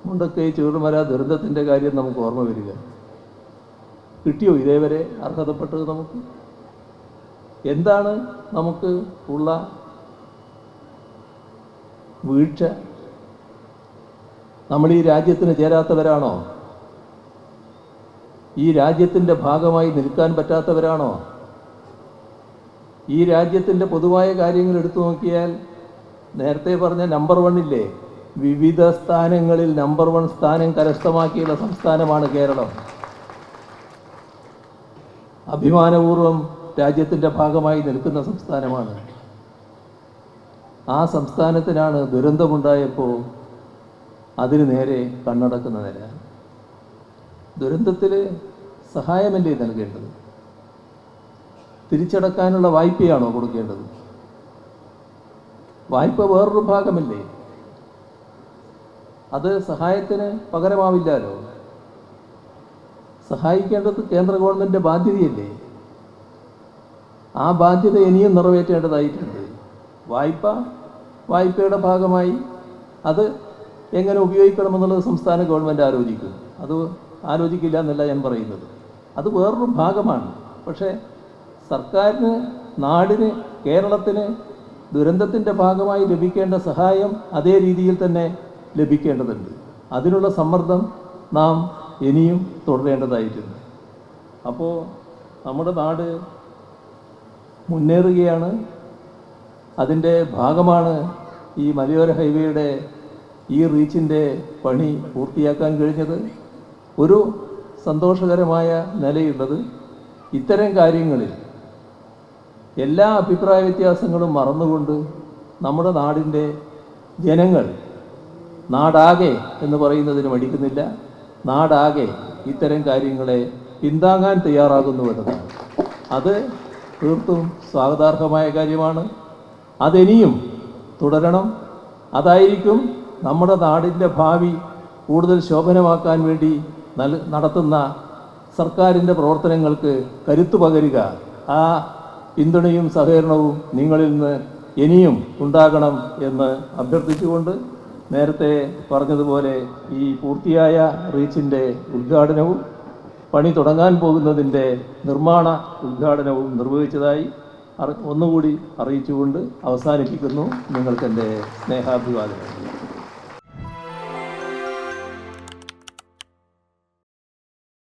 മുണ്ടക്കൈ ചൂടുമല ദുരന്തത്തിൻ്റെ കാര്യം നമുക്ക് ഓർമ്മ വരിക. കിട്ടിയോ ഇതേവരെ അർഹതപ്പെട്ടത് നമുക്ക്? എന്താണ് നമുക്ക് ഉള്ള വീഴ്ച? നമ്മൾ ഈ രാജ്യത്തിന് ചേരാത്തവരാണോ? ഈ രാജ്യത്തിൻ്റെ ഭാഗമായി നിൽക്കാൻ പറ്റാത്തവരാണോ? ഈ രാജ്യത്തിൻ്റെ പൊതുവായ കാര്യങ്ങൾ എടുത്തു നോക്കിയാൽ നേരത്തെ പറഞ്ഞ നമ്പർ 1 ഇല്ലേ, വിവിധ സ്ഥാനങ്ങളിൽ നമ്പർ 1 സ്ഥാനം കരസ്ഥമാക്കിയുള്ള സംസ്ഥാനമാണ് കേരളം. അഭിമാനപൂർവ്വം രാജ്യത്തിൻ്റെ ഭാഗമായി നിൽക്കുന്ന സംസ്ഥാനമാണ്. ആ സംസ്ഥാനത്തിനാണ് ദുരന്തമുണ്ടായപ്പോൾ അതിന് നേരെ കണ്ണടക്കുന്ന നില. ദുരന്തത്തിൽ സഹായമല്ലേ നൽകേണ്ടത്? തിരിച്ചടക്കാനുള്ള വായ്പയാണോ കൊടുക്കേണ്ടത്? വായ്പ വേറൊരു ഭാഗമല്ലേ? അത് സഹായത്തിന് പകരമാവില്ലല്ലോ. സഹായിക്കേണ്ടത് കേന്ദ്ര ഗവൺമെൻറ്റിൻ്റെ ബാധ്യതയല്ലേ? ആ ബാധ്യത ഇനിയും നിറവേറ്റേണ്ടതായിട്ടുണ്ട്. വായ്പയുടെ ഭാഗമായി അത് എങ്ങനെ ഉപയോഗിക്കണമെന്നുള്ളത് സംസ്ഥാന ഗവൺമെൻറ് ആലോചിക്കും. അത് ആലോചിക്കില്ല എന്നല്ല ഞാൻ പറയുന്നത്. അത് വേറൊരു ഭാഗമാണ്. പക്ഷേ സർക്കാരിന്, നാടിന്, കേരളത്തിന് ദുരന്തത്തിൻ്റെ ഭാഗമായി ലഭിക്കേണ്ട സഹായം അതേ രീതിയിൽ തന്നെ ലഭിക്കേണ്ടതുണ്ട്. അതിനുള്ള സമ്മർദ്ദം നാം ഇനിയും തുടരേണ്ടതായിട്ടുണ്ട്. അപ്പോൾ നമ്മുടെ നാട് മുന്നേറുകയാണ്. അതിൻ്റെ ഭാഗമാണ് ഈ മലയോര ഹൈവേയുടെ ഈ റീച്ചിൻ്റെ പണി പൂർത്തിയാക്കാൻ കഴിഞ്ഞത്. ഒരു സന്തോഷകരമായ നിലയുള്ളത്, ഇത്തരം കാര്യങ്ങളിൽ എല്ലാ അഭിപ്രായ വ്യത്യാസങ്ങളും മറന്നുകൊണ്ട് നമ്മുടെ നാടിൻ്റെ ജനങ്ങൾ, നാടാകെ എന്ന് പറയുന്നതിന് മടിക്കുന്നില്ല, നാടാകെ ഇത്തരം കാര്യങ്ങളെ പിന്താങ്ങാൻ തയ്യാറാകുന്നു എന്നതാണ്. അത് തീർത്തും സ്വാഗതാർഹമായ കാര്യമാണ്. അതിനിയും തുടരണം. അതായിരിക്കും നമ്മുടെ നാടിൻ്റെ ഭാവി കൂടുതൽ ശോഭനമാക്കാൻ വേണ്ടി നടത്തുന്ന സർക്കാരിൻ്റെ പ്രവർത്തനങ്ങൾക്ക് കരുത്തു പകരുക. ആ പിന്തുണയും സഹകരണവും നിങ്ങളിൽ നിന്ന് ഇനിയും ഉണ്ടാകണം എന്ന് അഭ്യർത്ഥിച്ചുകൊണ്ട്, നേരത്തെ പറഞ്ഞതുപോലെ ഈ പൂർത്തിയായ റീച്ചിൻ്റെ ഉദ്ഘാടനവും പണി തുടങ്ങാൻ പോകുന്നതിൻ്റെ നിർമ്മാണ ഉദ്ഘാടനവും നിർവഹിച്ചതായി ഒന്നുകൂടി അറിയിച്ചുകൊണ്ട് അവസാനിപ്പിക്കുന്നു. നിങ്ങൾക്കെൻ്റെ സ്നേഹാഭിവാദനങ്ങൾ.